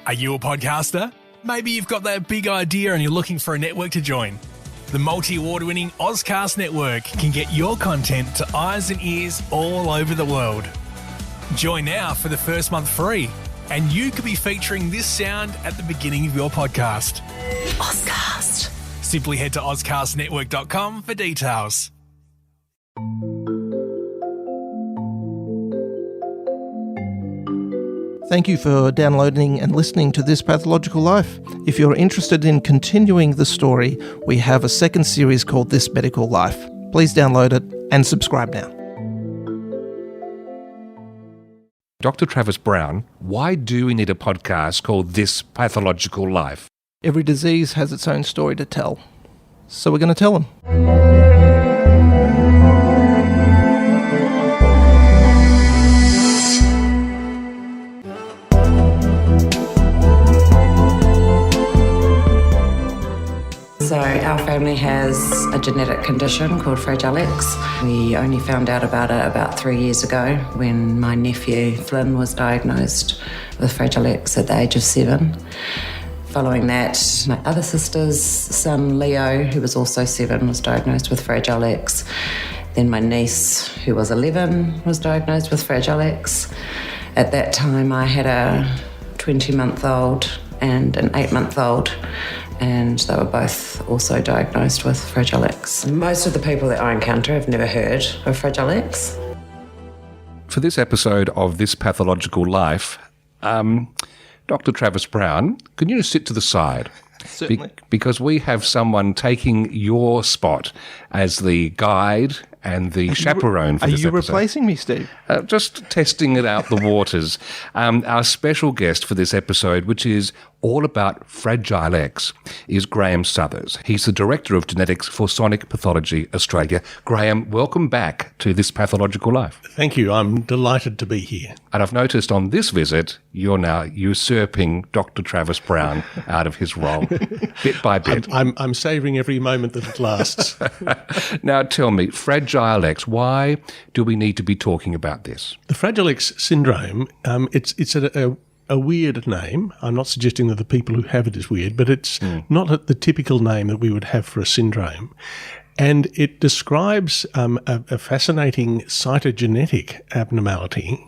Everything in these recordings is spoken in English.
Are you a podcaster? Maybe you've got that big idea and you're looking for a network to join. The multi-award-winning Ozcast network can get your content to eyes and ears all over the world. Join now for the first month free, and you could be featuring this sound at the beginning of your podcast. Ozcast. Simply head to ozcastnetwork.com for details. Thank you for downloading and listening to This Pathological Life. If you're interested in continuing the story, we have a second series called This Medical Life. Please download it and subscribe now. Dr. Travis Brown, why do we need a podcast called This Pathological Life? Every disease has its own story to tell. So we're going to tell them. So our family has a genetic condition called Fragile X. We only found out about it about 3 years ago when my nephew Flynn was diagnosed with Fragile X at the age of 7. Following that, my other sister's son Leo, who was also 7, was diagnosed with Fragile X. Then my niece, who was 11, was diagnosed with Fragile X. At that time I had a 20-month-old and an 8-month-old, and they were both also diagnosed with Fragile X. Most of the people that I encounter have never heard of Fragile X. For this episode of This Pathological Life, Dr. Travis Brown, can you sit to the side? Certainly. Because we have someone taking your spot as the guide and the chaperone for this episode. Are you replacing me, Steve? Just testing it out the waters. Our special guest for this episode, which is all about Fragile X, is Graeme Suthers. He's the Director of Genetics for Sonic Pathology Australia. Graeme, welcome back to This Pathological Life. Thank you. I'm delighted to be here. And I've noticed on this visit, you're now usurping Dr. Travis Brown out of his role, bit by bit. I'm savouring every moment that it lasts. Now tell me, Fragile X, why do we need to be talking about this? The Fragile X syndrome, it's a weird name. I'm not suggesting that the people who have it is weird, but it's not the typical name that we would have for a syndrome. And it describes a fascinating cytogenetic abnormality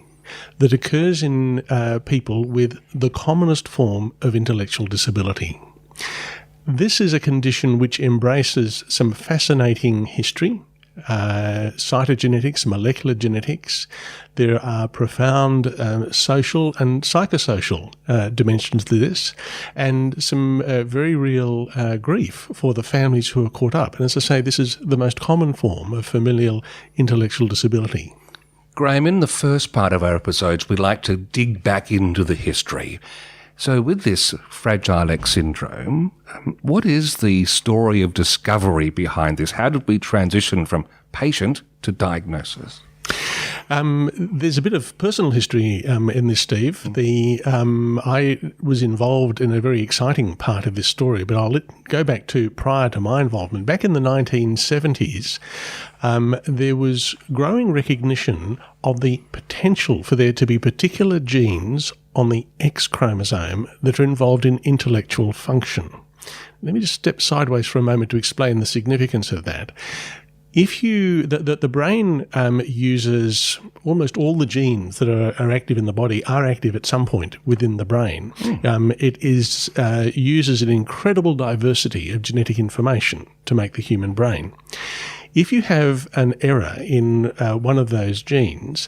that occurs in people with the commonest form of intellectual disability. This is a condition which embraces some fascinating history, cytogenetics, molecular genetics. There are profound social and psychosocial dimensions to this, and some very real grief for the families who are caught up. And as I say, this is the most common form of familial intellectual disability. Graeme, in the first part of our episodes, we like to dig back into the history. So with this Fragile X syndrome, what is the story of discovery behind this? How did we transition from patient to diagnosis? There's a bit of personal history in this, Steve. I was involved in a very exciting part of this story, but I'll go back to prior to my involvement. Back in the 1970s, there was growing recognition of the potential for there to be particular genes on the X chromosome that are involved in intellectual function. Let me just step sideways for a moment to explain the significance of that. The brain uses almost all the genes that are active in the body are active at some point within the brain. It uses an incredible diversity of genetic information to make the human brain. If you have an error in one of those genes,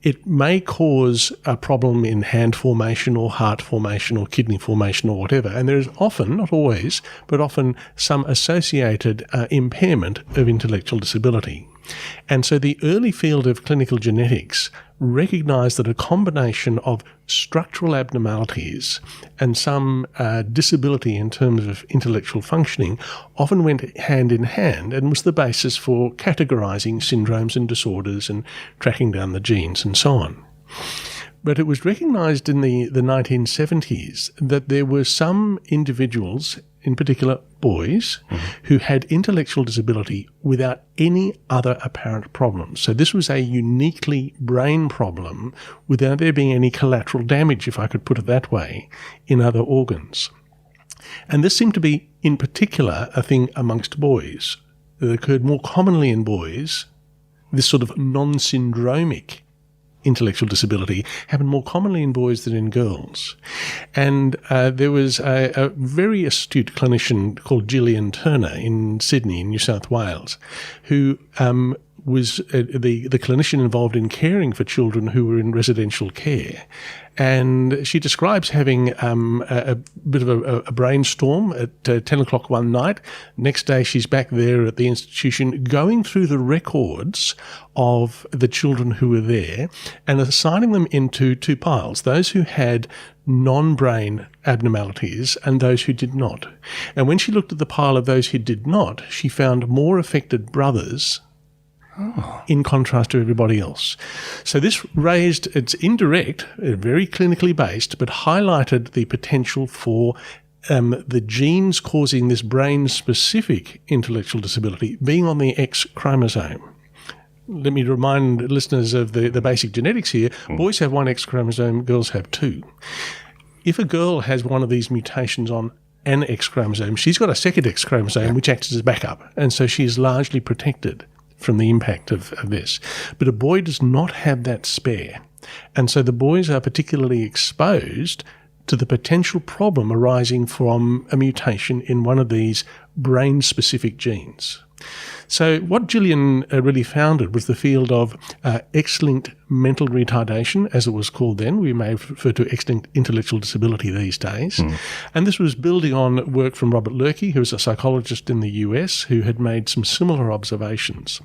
it may cause a problem in hand formation or heart formation or kidney formation or whatever. And there is often, not always, but often some associated impairment of intellectual disability. And so the early field of clinical genetics recognised that a combination of structural abnormalities and some disability in terms of intellectual functioning often went hand in hand and was the basis for categorising syndromes and disorders and tracking down the genes and so on. But it was recognised in the 1970s that there were some individuals in particular boys, who had intellectual disability without any other apparent problems. So this was a uniquely brain problem without there being any collateral damage, if I could put it that way, in other organs. And this seemed to be, in particular, a thing amongst boys. It occurred more commonly in boys. This sort of non-syndromic intellectual disability happened more commonly in boys than in girls. And there was a very astute clinician called Gillian Turner in Sydney, in New South Wales, who was the clinician involved in caring for children who were in residential care. And she describes having a bit of a brainstorm at 10 o'clock one night. Next day, she's back there at the institution going through the records of the children who were there and assigning them into two piles, those who had non-brain abnormalities and those who did not. And when she looked at the pile of those who did not, she found more affected brothers in contrast to everybody else. So this raised, it's indirect, very clinically based, but highlighted the potential for the genes causing this brain-specific intellectual disability being on the X chromosome. Let me remind listeners of the basic genetics here. Boys have one X chromosome, girls have two. If a girl has one of these mutations on an X chromosome, she's got a second X chromosome which acts as a backup, and so she is largely protected from the impact of this. But a boy does not have that spare. And so the boys are particularly exposed to the potential problem arising from a mutation in one of these brain-specific genes. So what Gillian really founded was the field of X-linked mental retardation, as it was called then. We may refer to X-linked intellectual disability these days. And this was building on work from Robert Lurkey, who was a psychologist in the US, who had made some similar observations.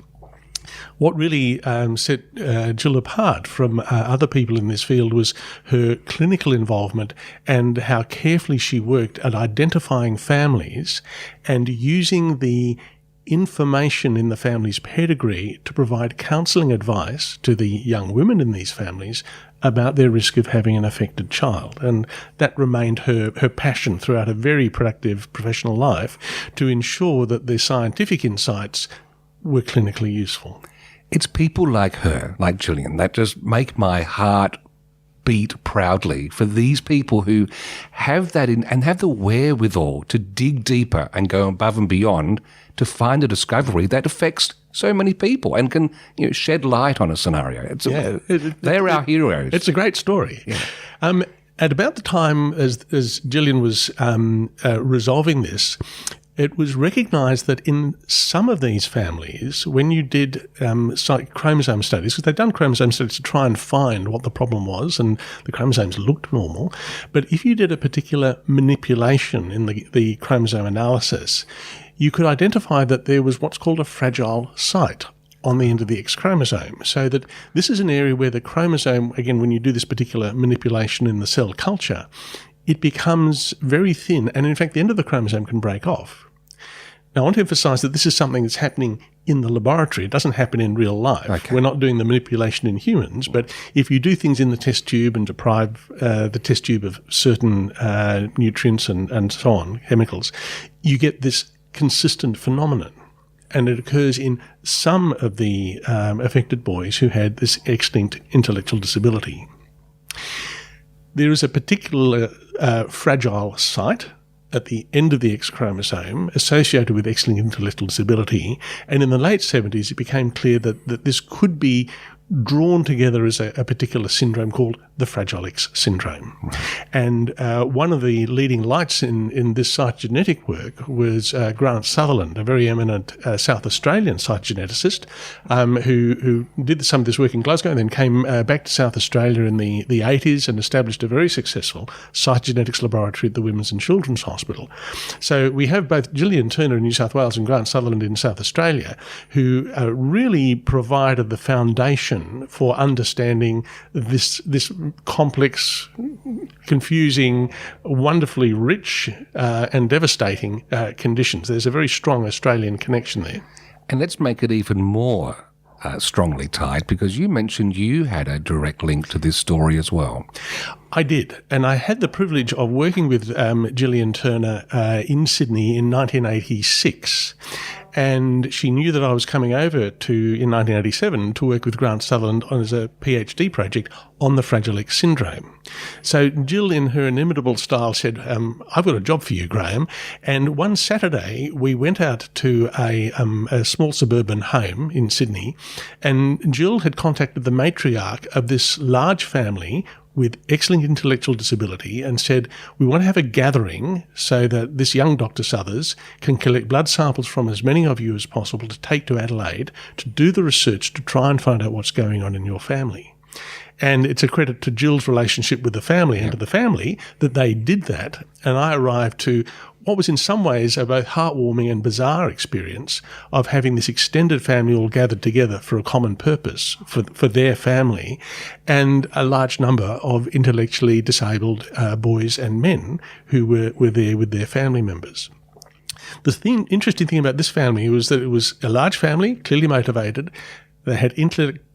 What really set Jill apart from other people in this field was her clinical involvement and how carefully she worked at identifying families and using the information in the family's pedigree to provide counselling advice to the young women in these families about their risk of having an affected child. And that remained her passion throughout a very productive professional life, to ensure that the scientific insights were clinically useful. It's people like her, like Gillian, that just make my heart beat proudly for these people who have that and have the wherewithal to dig deeper and go above and beyond to find a discovery that affects so many people and can shed light on a scenario. They're our heroes. It's a great story. Yeah. At about the time as Gillian was resolving this, it was recognised that in some of these families, when you did chromosome studies, because they'd done chromosome studies to try and find what the problem was, and the chromosomes looked normal, but if you did a particular manipulation in the chromosome analysis, you could identify that there was what's called a fragile site on the end of the X chromosome. So that this is an area where the chromosome, again, when you do this particular manipulation in the cell culture, it becomes very thin, and in fact the end of the chromosome can break off. Now, I want to emphasise that this is something that's happening in the laboratory. It doesn't happen in real life. Okay. We're not doing the manipulation in humans, but if you do things in the test tube and deprive the test tube of certain nutrients and so on, chemicals, you get this consistent phenomenon. And it occurs in some of the affected boys who had this X-linked intellectual disability. There is a particular fragile site at the end of the X chromosome associated with X-linked intellectual disability, and in the late 70s it became clear that this could be drawn together as a particular syndrome called the Fragile X syndrome. Right. And one of the leading lights in this cytogenetic work was Grant Sutherland, a very eminent South Australian cytogeneticist who did some of this work in Glasgow and then came back to South Australia in the 80s and established a very successful cytogenetics laboratory at the Women's and Children's Hospital. So we have both Gillian Turner in New South Wales and Grant Sutherland in South Australia, who really provided the foundation for understanding this complex, confusing, wonderfully rich and devastating conditions. There's a very strong Australian connection there. And let's make it even more strongly tied, because you mentioned you had a direct link to this story as well. I did, and I had the privilege of working with Gillian Turner in Sydney in 1986. And she knew that I was coming over in 1987 to work with Grant Sutherland as a PhD project on the Fragile X syndrome. So Jill, in her inimitable style, said, I've got a job for you, Graeme. And one Saturday, we went out to a small suburban home in Sydney, and Jill had contacted the matriarch of this large family with excellent intellectual disability and said, we want to have a gathering so that this young Dr. Suthers can collect blood samples from as many of you as possible to take to Adelaide to do the research to try and find out what's going on in your family. And it's a credit to Jill's relationship with the family and to the family that they did that. And I arrived to what was in some ways a both heartwarming and bizarre experience of having this extended family all gathered together for a common purpose for their family, and a large number of intellectually disabled boys and men who were there with their family members. The interesting thing about this family was that it was a large family, clearly motivated. They had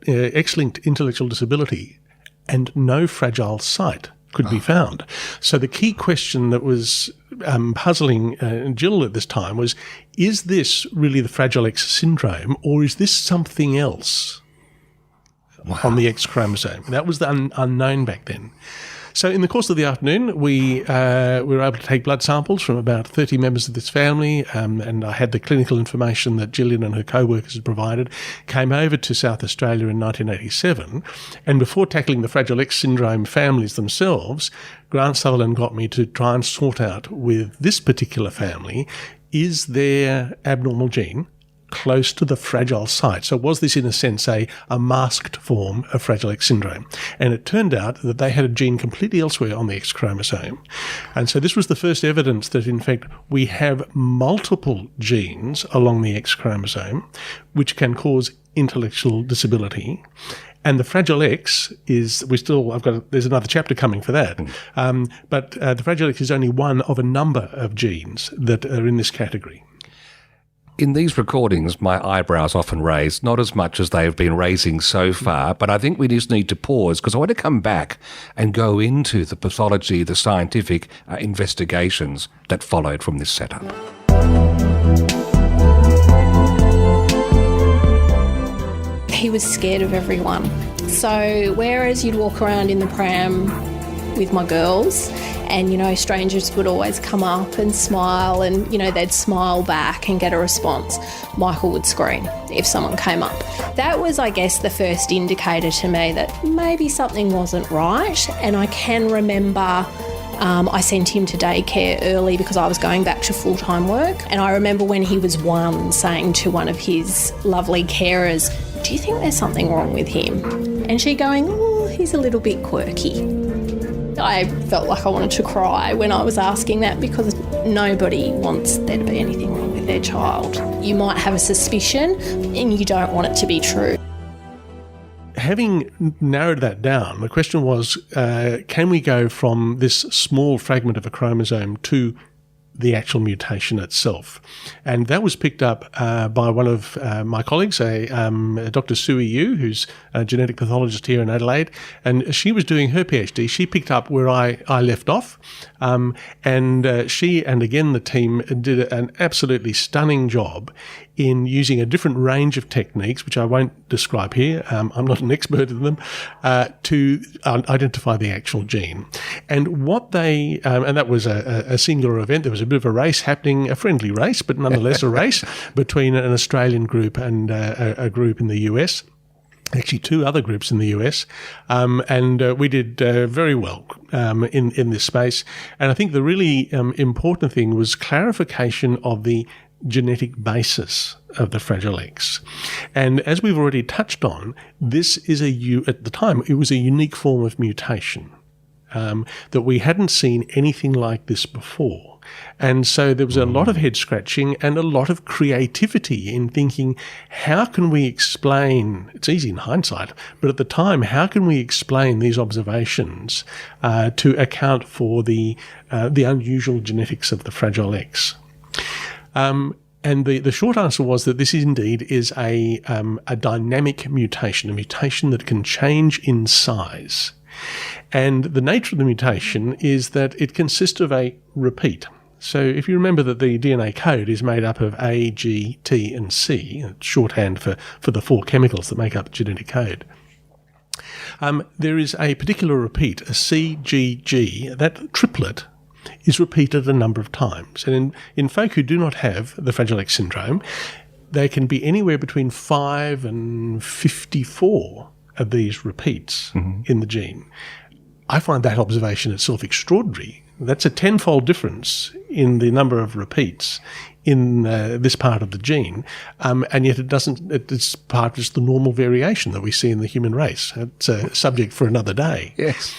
excellent intellectual disability and no fragile site could be found. So the key question that was puzzling Jill at this time was, is this really the Fragile X syndrome, or is this something else on the X chromosome? That was the unknown back then. So in the course of the afternoon, we were able to take blood samples from about 30 members of this family, and I had the clinical information that Gillian and her co-workers had provided, came over to South Australia in 1987, and before tackling the Fragile X syndrome families themselves, Grant Sutherland got me to try and sort out with this particular family, is their abnormal gene close to the fragile site? So was this, in a sense, a masked form of Fragile X syndrome? And it turned out that they had a gene completely elsewhere on the X chromosome. And so this was the first evidence that, in fact, we have multiple genes along the X chromosome which can cause intellectual disability. And the Fragile X is, there's another chapter coming for that. But the Fragile X is only one of a number of genes that are in this category. In these recordings, my eyebrows often raise, not as much as they have been raising so far, but I think we just need to pause because I want to come back and go into the pathology, the scientific investigations that followed from this setup. He was scared of everyone. So whereas you'd walk around in the pram with my girls and, strangers would always come up and smile and, they'd smile back and get a response, Michael would scream if someone came up. That was, I guess, the first indicator to me that maybe something wasn't right. And I can remember I sent him to daycare early because I was going back to full-time work. And I remember when he was 1 saying to one of his lovely carers, do you think there's something wrong with him? And she going, oh, he's a little bit quirky. I felt like I wanted to cry when I was asking that because nobody wants there to be anything wrong with their child. You might have a suspicion and you don't want it to be true. Having narrowed that down, the question was, can we go from this small fragment of a chromosome to the actual mutation itself? And that was picked up by one of my colleagues, Dr. Sui Yu, who's a genetic pathologist here in Adelaide, and she was doing her PhD. She picked up where I left off, and she and again the team did an absolutely stunning job in using a different range of techniques, which I won't describe here, I'm not an expert in them, to identify the actual gene. And what they, and that was a singular event, there was a bit of a race happening, a friendly race, but nonetheless a race between an Australian group and a group in the US. Actually, 2 other groups in the US, and we did very well in this space. And I think the really important thing was clarification of the genetic basis of the Fragile X. And as we've already touched on, this is at the time, it was a unique form of mutation that we hadn't seen anything like this before. And so there was a lot of head scratching and a lot of creativity in thinking, how can we explain, it's easy in hindsight, but at the time, how can we explain these observations to account for the unusual genetics of the Fragile X? And the short answer was that this indeed is a dynamic mutation, a mutation that can change in size. And the nature of the mutation is that it consists of a repeat. So if you remember that the DNA code is made up of A, G, T, and C, shorthand for the 4 chemicals that make up the genetic code, there is a particular repeat, a C, G, G. That triplet is repeated a number of times. And in folk who do not have the Fragile X syndrome, they can be anywhere between 5 and 54 of these repeats in the gene. I find that observation itself extraordinary. That's a tenfold difference in the number of repeats in this part of the gene, and yet it's part of just the normal variation that we see in the human race. It's a subject for another day. Yes.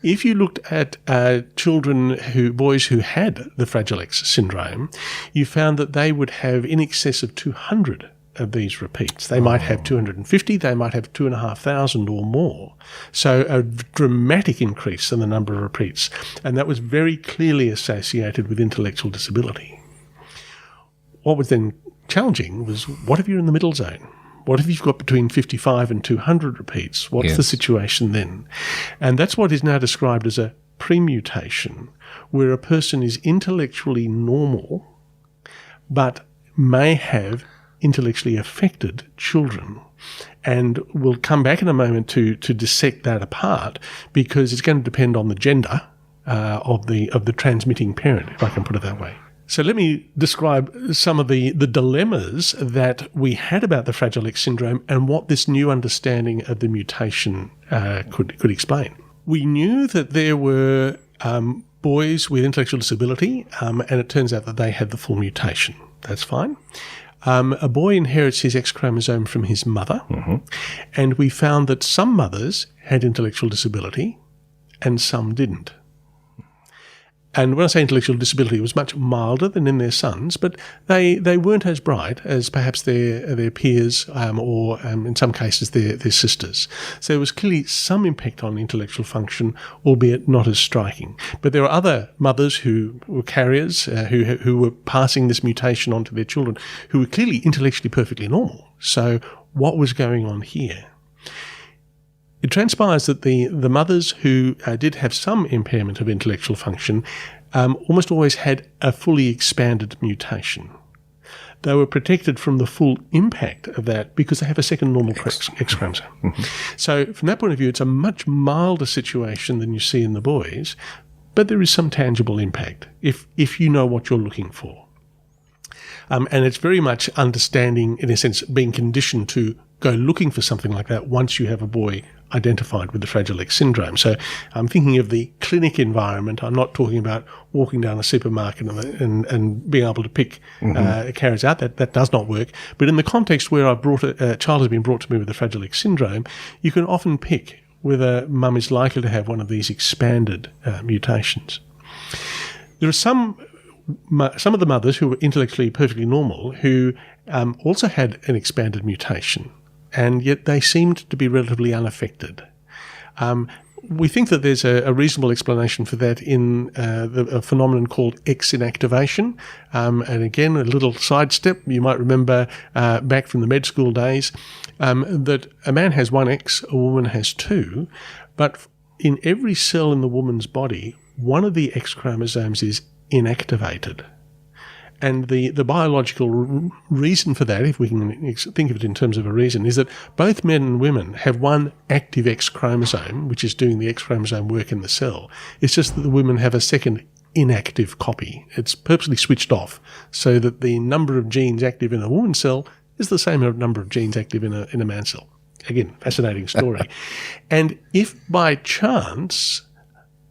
If you looked at boys who had the Fragile X syndrome, you found that they would have in excess of 200 of these repeats. They might have 250, they might have 2,500 or more. So a dramatic increase in the number of repeats, and that was very clearly associated with intellectual disability. What was then challenging was, what if you're in the middle zone? What if you've got between 55 and 200 repeats? What's the situation then? And that's what is now described as a premutation, where a person is intellectually normal but may have intellectually affected children. And we'll come back in a moment to dissect that apart, because it's going to depend on the gender of the transmitting parent, if I can put it that way. So let me describe some of the dilemmas that we had about the Fragile X syndrome and what this new understanding of the mutation could explain. We knew that there were boys with intellectual disability, and it turns out that they had the full mutation. That's fine. A boy inherits his X chromosome from his mother, and we found that some mothers had intellectual disability and some didn't. And when I say intellectual disability, it was much milder than in their sons, but they weren't as bright as perhaps their peers or in some cases their sisters. So there was clearly some impact on intellectual function, albeit not as striking. But there were other mothers who were carriers who were passing this mutation on to their children, who were clearly intellectually perfectly normal. So what was going on here? It transpires that the mothers who did have some impairment of intellectual function almost always had a fully expanded mutation. They were protected from the full impact of that because they have a second normal X chromosome. So from that point of view, it's a much milder situation than you see in the boys, but there is some tangible impact if you know what you're looking for. And it's very much understanding, in a sense, being conditioned to go looking for something like that once you have a boy identified with the Fragile X syndrome. So I'm thinking of the clinic environment. I'm not talking about walking down a supermarket and being able to pick carriers out. That does not work. But in the context where a child has been brought to me with the Fragile X syndrome, you can often pick whether mum is likely to have one of these expanded mutations. There are some of the mothers who were intellectually perfectly normal who also had an expanded mutation, and yet they seemed to be relatively unaffected. We think that there's a reasonable explanation for that in a phenomenon called X inactivation. And again, a little sidestep, you might remember back from the med school days, that a man has one X, a woman has two, but in every cell in the woman's body, one of the X chromosomes is inactivated. And the biological reason for that, if we can think of it in terms of a reason, is that both men and women have one active X chromosome, which is doing the X chromosome work in the cell. It's just that the women have a second inactive copy. It's purposely switched off so that the number of genes active in a woman's cell is the same number of genes active in a man's cell. Again, fascinating story. And if by chance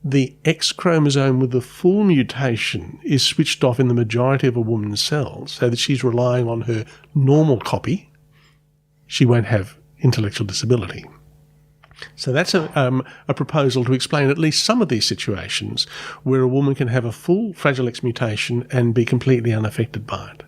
the X chromosome with the full mutation is switched off in the majority of a woman's cells so that she's relying on her normal copy, she won't have intellectual disability. So that's a proposal to explain at least some of these situations where a woman can have a full Fragile X mutation and be completely unaffected by it.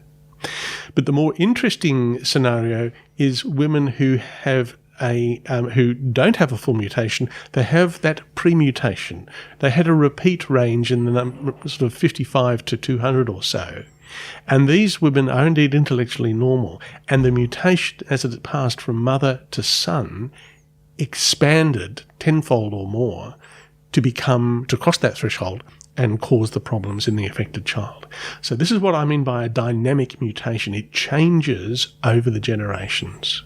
But the more interesting scenario is women who have who don't have a full mutation. They have that premutation. They had a repeat range in the number, sort of 55 to 200 or so. And these women are indeed intellectually normal, and the mutation, as it passed from mother to son, expanded tenfold or more to cross that threshold and cause the problems in the affected child. So this is what I mean by a dynamic mutation. It changes over the generations.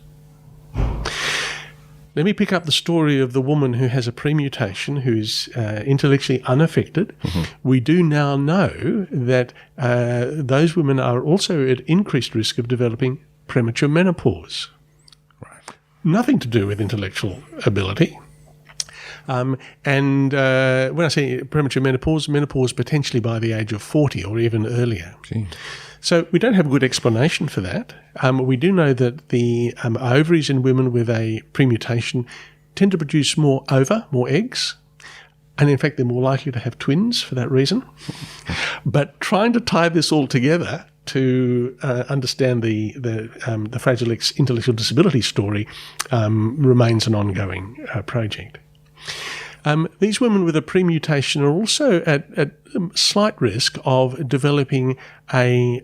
Let me pick up the story of the woman who has a pre-mutation, who is intellectually unaffected. Mm-hmm. We do now know that those women are also at increased risk of developing premature menopause. Right. Nothing to do with intellectual ability. And when I say premature menopause potentially by the age of 40 or even earlier. Gee. So we don't have a good explanation for that. We do know that the ovaries in women with a pre-mutation tend to produce more eggs, and in fact they're more likely to have twins for that reason. But trying to tie this all together to understand the Fragile X intellectual disability story remains an ongoing project. These women with a pre-mutation are also at slight risk of developing a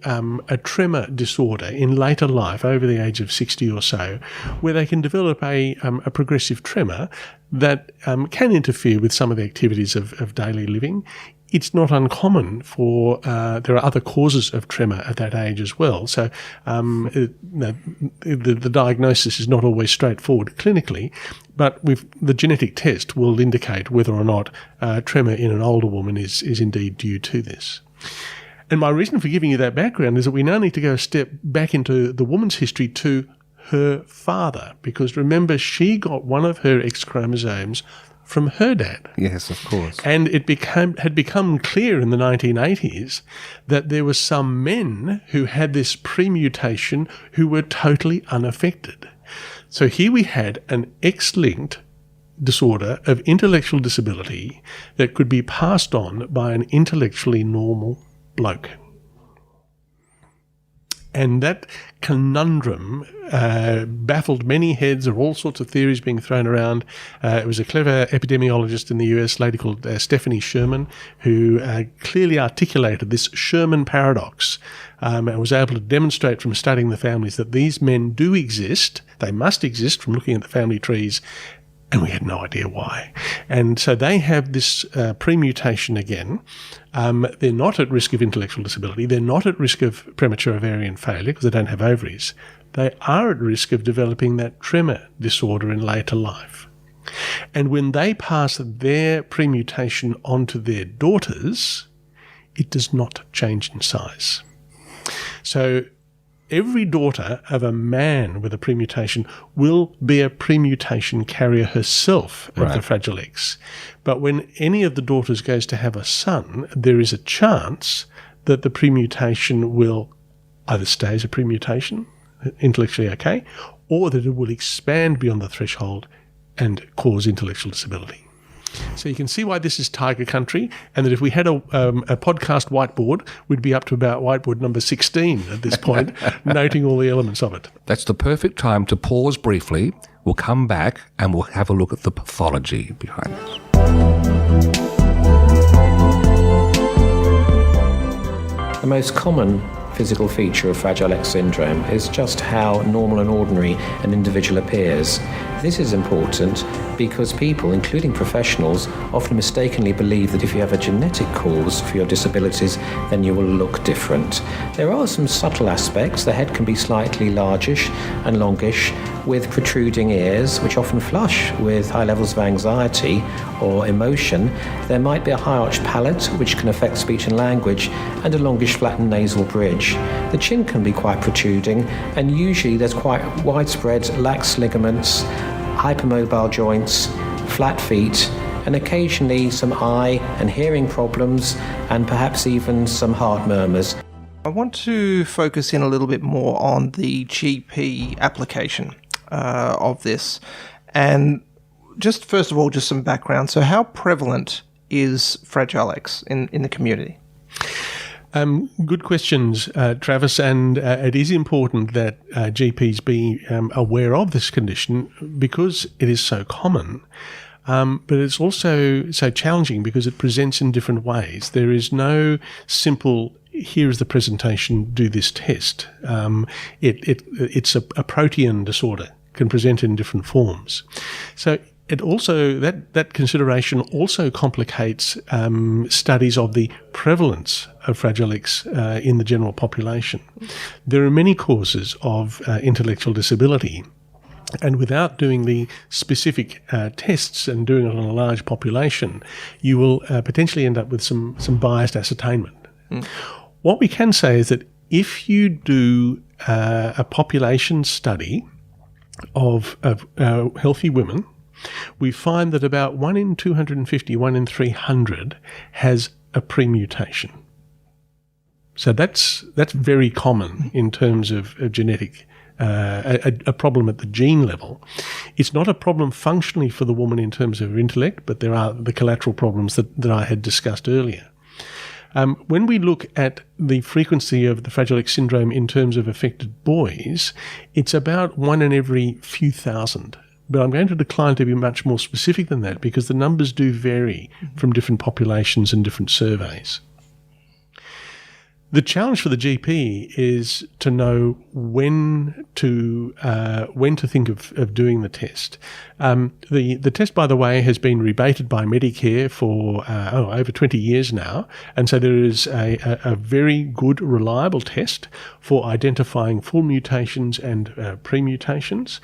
tremor disorder in later life, over the age of 60 or so, where they can develop a progressive tremor that can interfere with some of the activities of daily living. It's not uncommon for there are other causes of tremor at that age as well. So the diagnosis is not always straightforward clinically, but the genetic test will indicate whether or not tremor in an older woman is indeed due to this. And my reason for giving you that background is that we now need to go a step back into the woman's history to her father, because remember, she got one of her X chromosomes from her dad. Yes, of course. And it had become clear in the 1980s that there were some men who had this pre-mutation who were totally unaffected. So here we had an X-linked disorder of intellectual disability that could be passed on by an intellectually normal bloke. And that conundrum baffled many heads. There were all sorts of theories being thrown around. It was a clever epidemiologist in the US, a lady called Stephanie Sherman, who clearly articulated this Sherman paradox and was able to demonstrate from studying the families that these men do exist. They must exist from looking at the family trees, and we had no idea why. And so they have this pre-mutation again. They're not at risk of intellectual disability. They're not at risk of premature ovarian failure because they don't have ovaries. They are at risk of developing that tremor disorder in later life. And when they pass their pre-mutation onto their daughters, it does not change in size. So every daughter of a man with a pre-mutation will be a pre-mutation carrier herself of the Fragile X. But when any of the daughters goes to have a son, there is a chance that the pre-mutation will either stay as a pre-mutation, intellectually okay, or that it will expand beyond the threshold and cause intellectual disability. So you can see why this is tiger country, and that if we had a podcast whiteboard, we'd be up to about whiteboard number 16 at this point, noting all the elements of it. That's the perfect time to pause briefly. We'll come back and we'll have a look at the pathology behind this. The most common physical feature of Fragile X syndrome is just how normal and ordinary an individual appears. This is important because people, including professionals, often mistakenly believe that if you have a genetic cause for your disabilities, then you will look different. There are some subtle aspects. The head can be slightly largish and longish, with protruding ears, which often flush with high levels of anxiety or emotion. There might be a high-arched palate, which can affect speech and language, and a longish flattened nasal bridge. The chin can be quite protruding, and usually there's quite widespread lax ligaments, hypermobile joints, flat feet, and occasionally some eye and hearing problems, and perhaps even some heart murmurs. I want to focus in a little bit more on the GP application of this. And just first of all, just some background. So how prevalent is Fragile X in the community? Good questions, Travis, and it is important that GPs be aware of this condition because it is so common, but it's also so challenging because it presents in different ways. There is no simple here's the presentation, do this test. It's a protein disorder, can present in different forms. So it also, that consideration also complicates studies of the prevalence of Fragile X in the general population. There are many causes of intellectual disability, and without doing the specific tests and doing it on a large population, you will potentially end up with some biased ascertainment. What we can say is that if you do a population study of healthy women, we find that about 1 in 250, 1 in 300 has a premutation. So that's very common in terms of genetic, a problem at the gene level. It's not a problem functionally for the woman in terms of her intellect, but there are the collateral problems that I had discussed earlier. When we look at the frequency of the Fragile X syndrome in terms of affected boys, it's about 1 in every few thousand. But I'm going to decline to be much more specific than that because the numbers do vary from different populations and different surveys. The challenge for the GP is to know when to think of doing the test. The test, by the way, has been rebated by Medicare for over 20 years now, and so there is a very good, reliable test for identifying full mutations and premutations.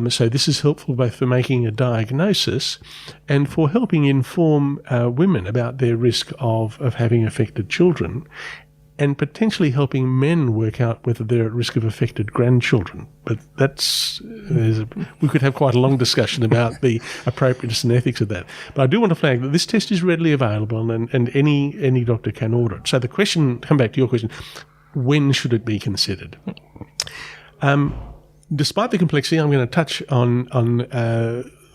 So this is helpful both for making a diagnosis and for helping inform women about their risk of having affected children, and potentially helping men work out whether they're at risk of affected grandchildren. But we could have quite a long discussion about the appropriateness and ethics of that. But I do want to flag that this test is readily available and any doctor can order it. So the question, come back to your question, when should it be considered? Despite the complexity, I'm going to touch on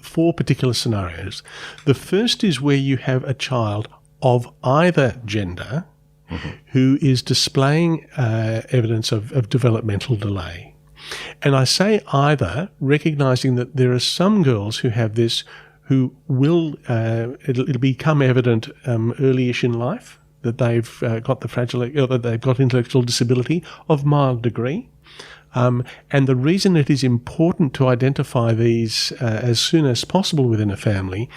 4 particular scenarios. The first is where you have a child of either gender who is displaying evidence of developmental delay. And I say either, recognising that there are some girls who have this who will, it'll become evident early-ish in life that they've got that they've got intellectual disability of mild degree. And the reason it is important to identify these as soon as possible within a family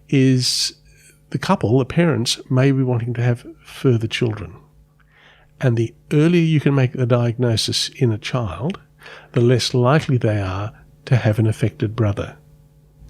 is the parents, may be wanting to have further children. And the earlier you can make the diagnosis in a child, the less likely they are to have an affected brother.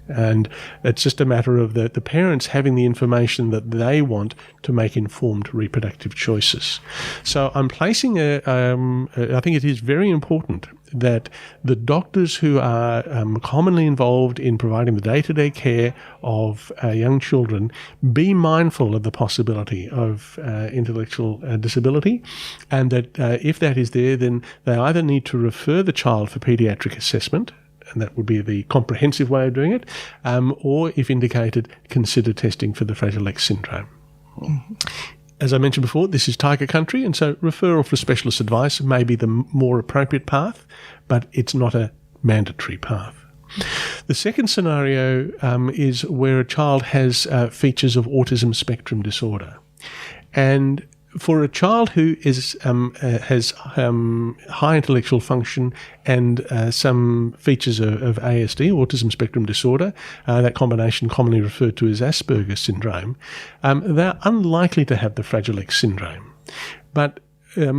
And it's just a matter of the parents having the information that they want to make informed reproductive choices. So I'm placing I think it is very important that the doctors who are commonly involved in providing the day-to-day care of young children be mindful of the possibility of intellectual disability, and that if that is there, then they either need to refer the child for paediatric assessment, and that would be the comprehensive way of doing it, or, if indicated, consider testing for the Fragile X syndrome. As I mentioned before, this is tiger country, and so referral for specialist advice may be the more appropriate path, but it's not a mandatory path. The second scenario is where a child has features of autism spectrum disorder. And for a child who has high intellectual function and some features of ASD, autism spectrum disorder, that combination commonly referred to as Asperger's syndrome, they're unlikely to have the Fragile X syndrome. But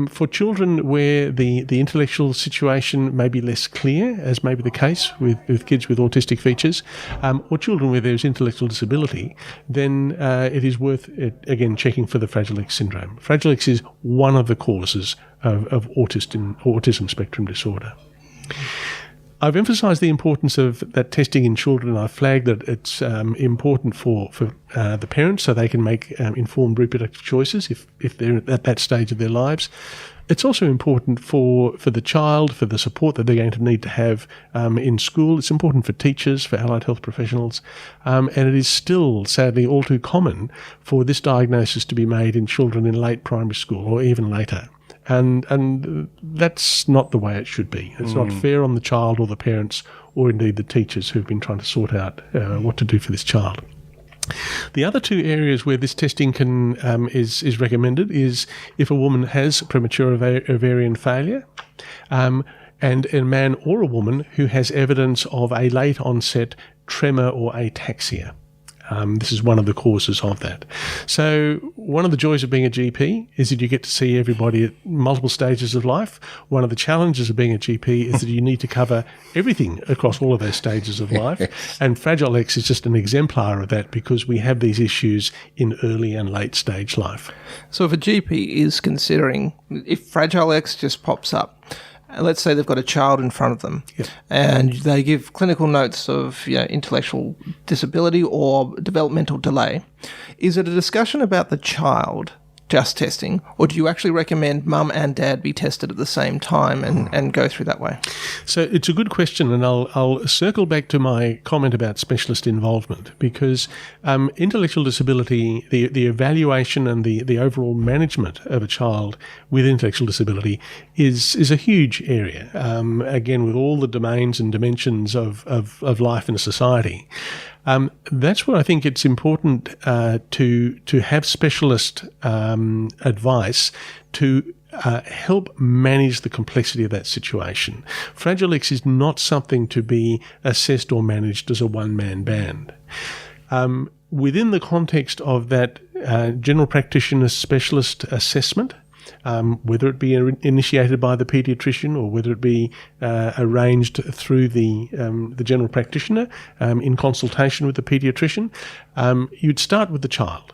for children where the intellectual situation may be less clear, as may be the case with kids with autistic features, or children where there's intellectual disability, then it is worth, again, checking for the Fragile X syndrome. Fragile X is one of the causes of autism spectrum disorder. I've emphasised the importance of that testing in children. I've flagged that it's important for the parents so they can make informed reproductive choices if they're at that stage of their lives. It's also important for the child, for the support that they're going to need to have in school. It's important for teachers, for allied health professionals, and it is still, sadly, all too common for this diagnosis to be made in children in late primary school or even later. And that's not the way it should be. It's not fair on the child or the parents or indeed the teachers who've been trying to sort out what to do for this child. The other two areas where this testing is recommended is if a woman has premature ovarian failure, and a man or a woman who has evidence of a late onset tremor or ataxia. This is one of the causes of that. So one of the joys of being a GP is that you get to see everybody at multiple stages of life. One of the challenges of being a GP is that you need to cover everything across all of those stages of life. And Fragile X is just an exemplar of that because we have these issues in early and late stage life. So if a GP is considering, if Fragile X just pops up, let's say they've got a child in front of them, and they give clinical notes of intellectual disability or developmental delay. Is it a discussion about the child just testing, or do you actually recommend mum and dad be tested at the same time and go through that way? So it's a good question, and I'll circle back to my comment about specialist involvement, because intellectual disability, the evaluation and the overall management of a child with intellectual disability is a huge area, again, with all the domains and dimensions of life in a society. That's where I think it's important to have specialist advice to help manage the complexity of that situation. Fragile X is not something to be assessed or managed as a one-man band. Within the context of that general practitioner specialist assessment, whether it be initiated by the paediatrician or whether it be arranged through the general practitioner in consultation with the paediatrician, you'd start with the child,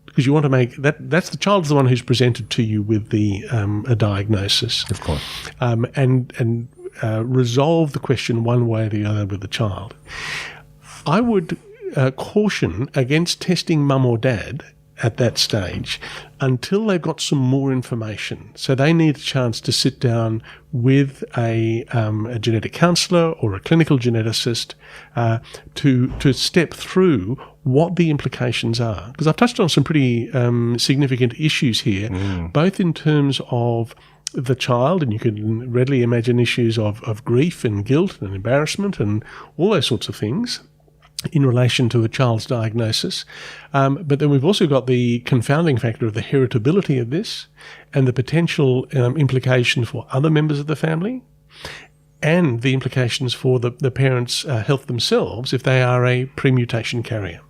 because you want to make that's the child's the one who's presented to you with a diagnosis, Of course. and resolve the question one way or the other with the child. I would caution against testing mum or dad at that stage until they've got some more information. So they need a chance to sit down with a genetic counsellor or a clinical geneticist to step through what the implications are. Because I've touched on some pretty significant issues here, both in terms of the child, and you can readily imagine issues of grief and guilt and embarrassment and all those sorts of things in relation to a child's diagnosis. But then we've also got the confounding factor of the heritability of this and the potential implications for other members of the family and the implications for the parents' health themselves if they are a pre-mutation carrier.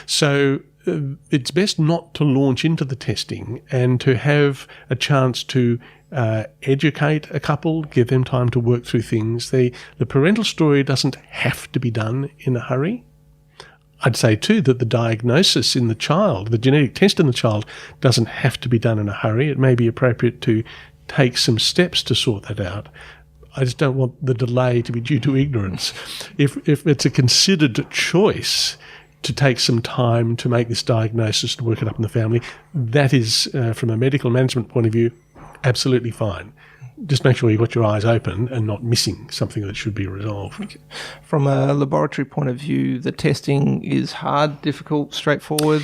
So it's best not to launch into the testing and to have a chance to educate a couple, give them time to work through things. The parental story doesn't have to be done in a hurry. I'd say too that the diagnosis in the child, the genetic test in the child, doesn't have to be done in a hurry. It may be appropriate to take some steps to sort that out. I just don't want the delay to be due to ignorance. If it's a considered choice to take some time to make this diagnosis and work it up in the family, that is, from a medical management point of view, absolutely fine. Just make sure you've got your eyes open and not missing something that should be resolved. Okay. From a laboratory point of view, the testing is hard, difficult, straightforward?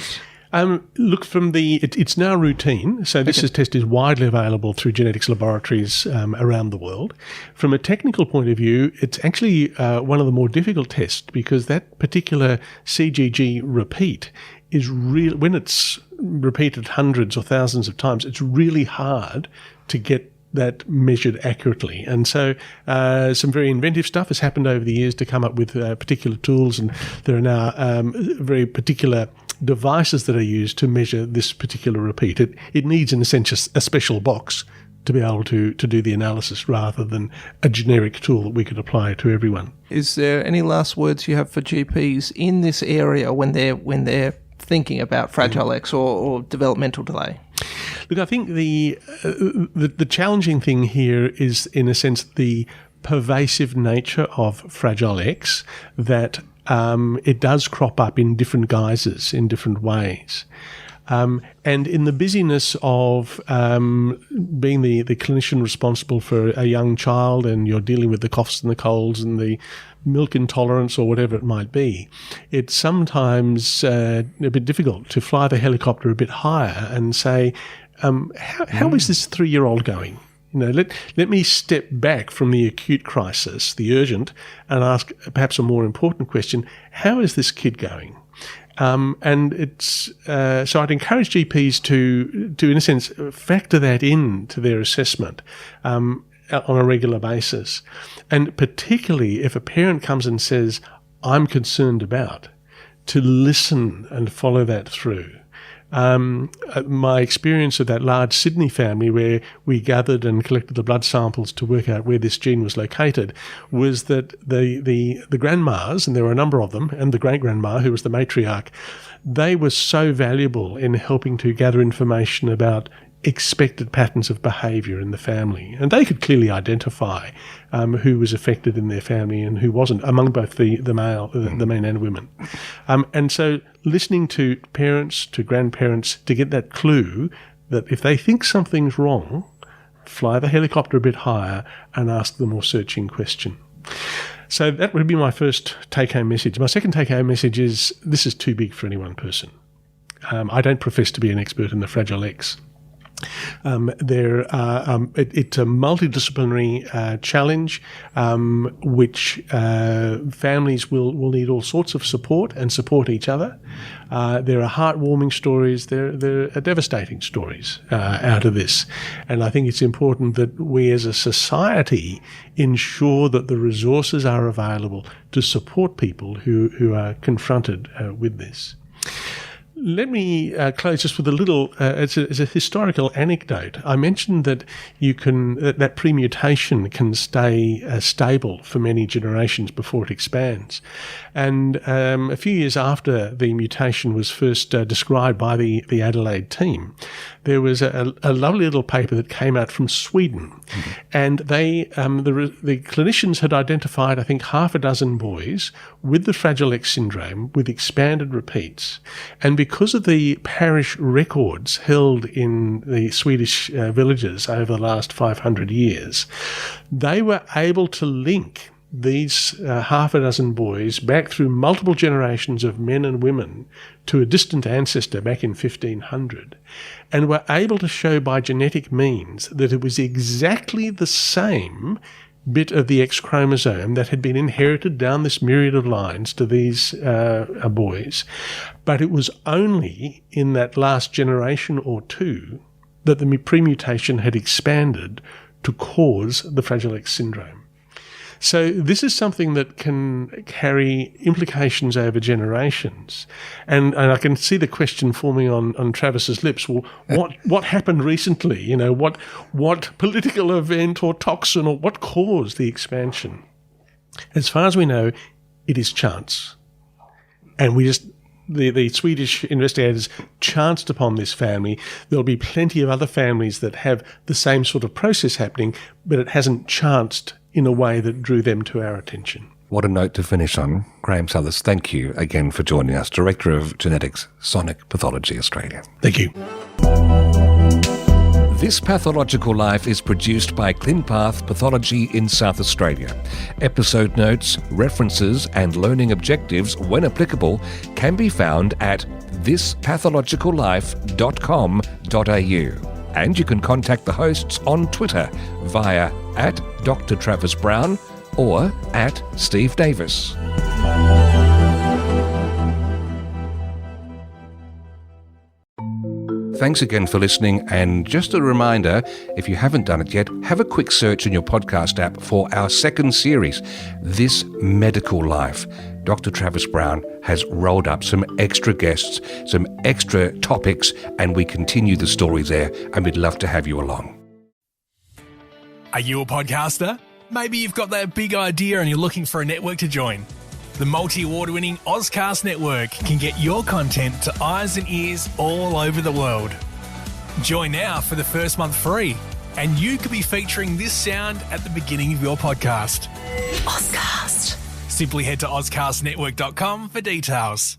Look, it's now routine. So this test is widely available through genetics laboratories around the world. From a technical point of view, it's actually one of the more difficult tests, because that particular CGG repeat is real. When it's repeated hundreds or thousands of times, it's really hard to get that measured accurately. And so some very inventive stuff has happened over the years to come up with particular tools, and there are now very particular devices that are used to measure this particular repeat. It needs, in a sense, a special box to be able to do the analysis rather than a generic tool that we could apply to everyone. Is there any last words you have for GPs in this area when they're thinking about Fragile X or developmental delay? Look, I think the challenging thing here is, in a sense, the pervasive nature of Fragile X, that it does crop up in different guises, in different ways. And in the busyness of being the clinician responsible for a young child, and you're dealing with the coughs and the colds and the milk intolerance or whatever it might be, it's sometimes a bit difficult to fly the helicopter a bit higher and say, how is this 3-year-old going? Let me step back from the acute crisis, the urgent, and ask perhaps a more important question: how is this kid going? And it's so I'd encourage GPs to, in a sense, factor that into their assessment on a regular basis. And particularly if a parent comes and says, I'm concerned about, to listen and follow that through. My experience of that large Sydney family where we gathered and collected the blood samples to work out where this gene was located was that the grandmas, and there were a number of them, and the great-grandma, who was the matriarch, they were so valuable in helping to gather information about expected patterns of behaviour in the family. And they could clearly identify who was affected in their family and who wasn't, among both the men and women. And so listening to parents, to grandparents, to get that clue that if they think something's wrong, fly the helicopter a bit higher and ask the more searching question. So that would be my first take-home message. My second take-home message is this is too big for any one person. I don't profess to be an expert in the Fragile X. It's a multi-disciplinary challenge, which families will need all sorts of support and support each other. There are heartwarming stories, there are devastating stories out of this. And I think it's important that we as a society ensure that the resources are available to support people who are confronted with this. Let me close just with a little, as a historical anecdote. I mentioned that that premutation can stay stable for many generations before it expands. And a few years after the mutation was first described by the Adelaide team, there was a lovely little paper that came out from Sweden. Mm-hmm. And they, the clinicians had identified, I think, 6 boys with the Fragile X syndrome with expanded repeats. And because of the parish records held in the Swedish villages over the last 500 years, they were able to link these 6 boys back through multiple generations of men and women to a distant ancestor back in 1500, and were able to show by genetic means that it was exactly the same bit of the X chromosome that had been inherited down this myriad of lines to these boys. But it was only in that last generation or two that the premutation had expanded to cause the Fragile X syndrome. So this is something that can carry implications over generations. And I can see the question forming on Travis's lips. Well, what happened recently? You know, what political event or toxin or what caused the expansion? As far as we know, it is chance. And the Swedish investigators chanced upon this family. There'll be plenty of other families that have the same sort of process happening, but it hasn't chanced in a way that drew them to our attention. What a note to finish on. Graeme Suthers, thank you again for joining us, Director of Genetics, Sonic Pathology Australia. Thank you. This Pathological Life is produced by ClinPath Pathology in South Australia. Episode notes, references and learning objectives, when applicable, can be found at thispathologicallife.com.au. And you can contact the hosts on Twitter via @Dr. Travis Brown or @Steve Davis. Thanks again for listening, and just a reminder, if you haven't done it yet, have a quick search in your podcast app for our second series, This Medical Life. Dr. Travis Brown has rolled up some extra guests, some extra topics, and we continue the story there, and we'd love to have you along. Are you a podcaster? Maybe you've got that big idea and you're looking for a network to join. The multi-award-winning Ozcast network can get your content to eyes and ears all over the world. Join now for the first month free, and you could be featuring this sound at the beginning of your podcast. Ozcast. Simply head to ozcastnetwork.com for details.